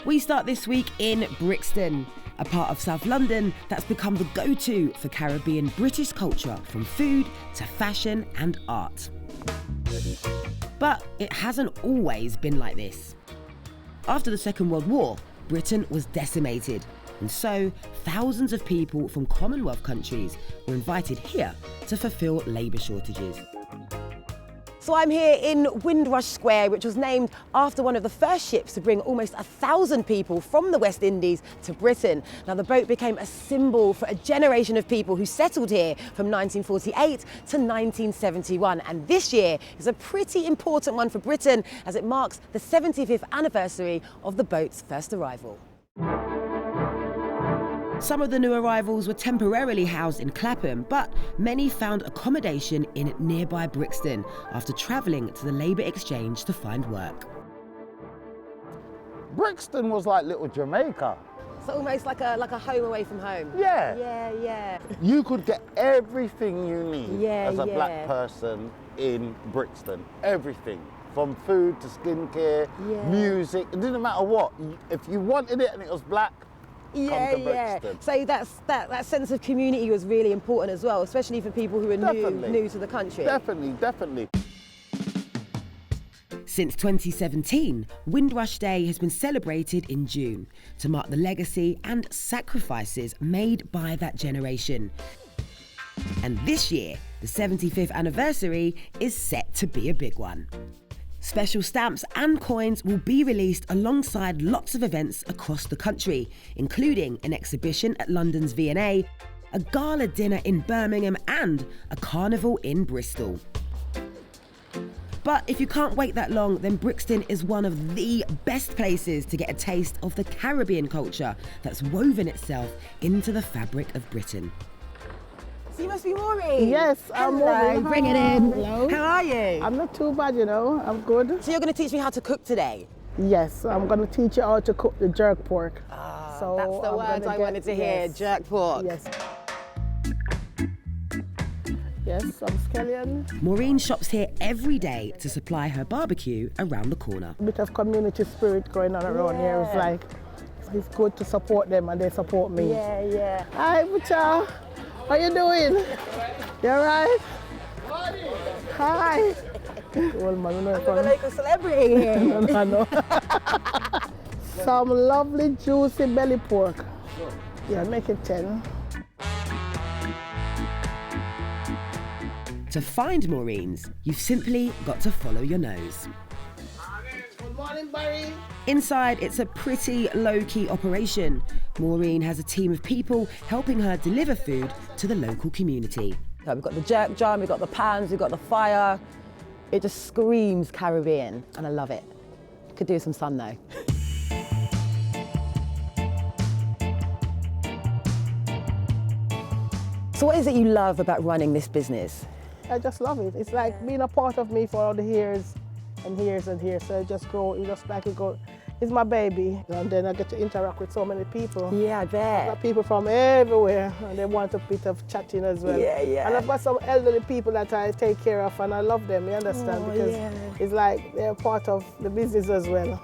We start this week in Brixton, a part of South London that's become the go-to for Caribbean British culture, from food to fashion and art. But it hasn't always been like this. After the Second World War, Britain was decimated, and so thousands of people from Commonwealth countries were invited here to fulfil labour shortages. So I'm here in Windrush Square, which was named after one of the first ships to bring almost 1,000 people from the West Indies to Britain. Now, the boat became a symbol for a generation of people who settled here from 1948 to 1971. And this year is a pretty important one for Britain as it marks the 75th anniversary of the boat's first arrival. Some of the new arrivals were temporarily housed in Clapham, but many found accommodation in nearby Brixton after travelling to the labour exchange to find work. Brixton was like little Jamaica. So almost like a home away from home. Yeah. Yeah. You could get everything you need as a yeah. black person in Brixton. Everything. From food to skincare, music, it didn't matter what. If you wanted it and it was black, Yeah. So that sense of community was really important as well, especially for people who are new to the country. Definitely. Since 2017, Windrush Day has been celebrated in June to mark the legacy and sacrifices made by that generation. And this year, the 75th anniversary is set to be a big one. Special stamps and coins will be released alongside lots of events across the country, including an exhibition at London's V&A, a gala dinner in Birmingham and a carnival in Bristol. But if you can't wait that long, then Brixton is one of the best places to get a taste of the Caribbean culture that's woven itself into the fabric of Britain. So you must be Maureen. Yes, I'm Maureen. Bring it in. Hello. How are you? I'm not too bad, I'm good. So you're going to teach me how to cook today? Yes, I'm going to teach you how to cook the jerk pork. So that's the words I wanted to hear, jerk pork. Yes, some scallion. Maureen shops here every day to supply her barbecue around the corner. A bit of community spirit going on around here. It's like, it's good to support them and they support me. Yeah. Hi, Bucha. How you doing? You alright? Hi. Old man, I'm a local celebrity here. No. Some lovely juicy belly pork. Yeah, make it 10. To find Maureen's, you've simply got to follow your nose. Good morning, Barry. Inside, it's a pretty low-key operation. Maureen has a team of people helping her deliver food to the local community. We've got the jerk jar, we've got the pans, we've got the fire. It just screams Caribbean, and I love it. Could do some sun though. So what is it you love about running this business? I just love it. It's like being a part of me for all the years and years and years. So it just it's my baby. And then I get to interact with so many people. Yeah, I bet. I've got people from everywhere and they want a bit of chatting as well. Yeah. And I've got some elderly people that I take care of and I love them, you understand? Because it's like they're part of the business as well.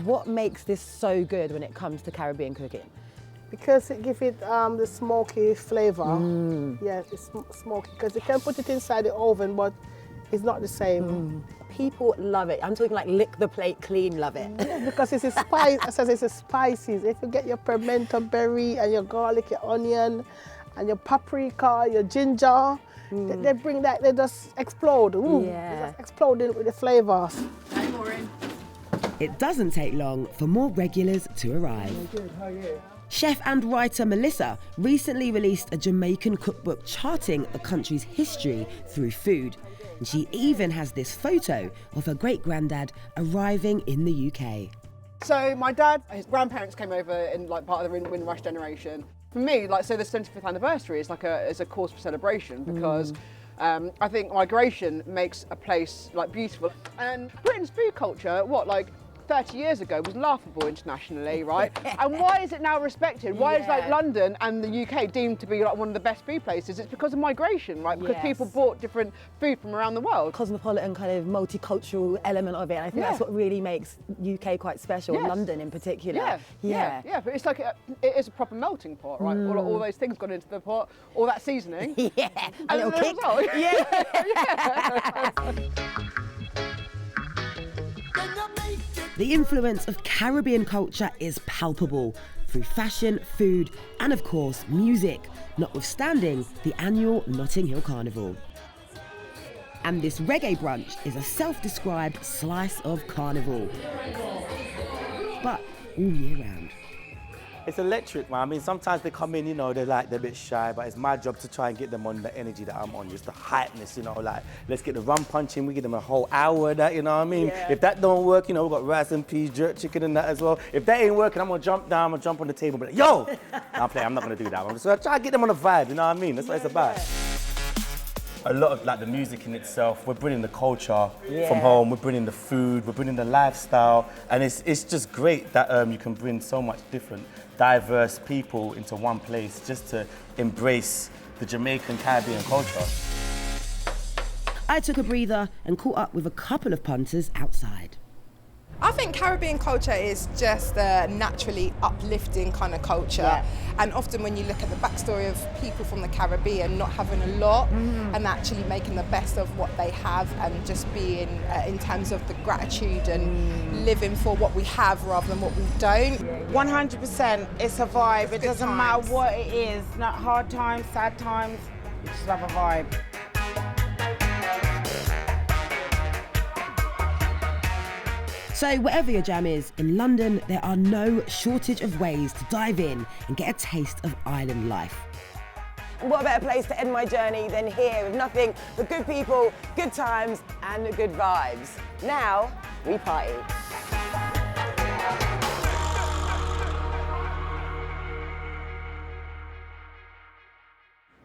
What makes this so good when it comes to Caribbean cooking? Because it gives it the smoky flavour. Yeah, it's smoky because you can put it inside the oven, but it's not the same. People love it. I'm talking like lick the plate clean, love it. Because it's a spice, I said it's a spices. If you get your pimento berry and your garlic, your onion, and your paprika, your ginger, they bring that, they just explode. They just explode with the flavours. Hi, Maureen. It doesn't take long for more regulars to arrive. Good, how are you? Chef and writer Melissa recently released a Jamaican cookbook charting the country's history through food. And she even has this photo of her great-granddad arriving in the UK. So my dad, his grandparents came over in like part of the Windrush generation. For me, so the 75th anniversary is is a cause for celebration because I think migration makes a place beautiful. And Britain's food culture, 30 years ago was laughable internationally, right? And why is it now respected? Why is like London and the UK deemed to be like one of the best food places? It's because of migration, right? Because people brought different food from around the world. Cosmopolitan kind of multicultural element of it. And I think that's what really makes UK quite special, London in particular. Yeah, but it's like it is a proper melting pot, right? All those things gone into the pot, all that seasoning. A little kick. The influence of Caribbean culture is palpable through fashion, food, and of course, music, notwithstanding the annual Notting Hill Carnival. And this reggae brunch is a self-described slice of carnival, but all year round. It's electric, man. I mean, sometimes they come in, you know, they're a bit shy, but it's my job to try and get them on the energy that I'm on, just the hypeness, you know, like, let's get the rum punching, we give them a whole hour of that, you know what I mean? If that don't work, you know, we've got rice and peas, jerk chicken and that as well. If that ain't working, I'm gonna jump down, I'm gonna jump on the table, but yo! I'm not gonna do that. I'm just gonna try to get them on the vibe, you know what I mean? That's what it's about. A lot of like the music in itself, we're bringing the culture from home, we're bringing the food, we're bringing the lifestyle, and it's just great that you can bring so much different, diverse people into one place just to embrace the Jamaican Caribbean culture. I took a breather and caught up with a couple of punters outside. I think Caribbean culture is just a naturally uplifting kind of culture, and often when you look at the backstory of people from the Caribbean not having a lot and actually making the best of what they have and just being in terms of the gratitude and living for what we have rather than what we don't. 100%, it's a vibe. It doesn't matter what it is, not hard times, sad times, you just love a vibe. So whatever your jam is, in London there are no shortage of ways to dive in and get a taste of island life. What a better place to end my journey than here with nothing but good people, good times and good vibes. Now, we party.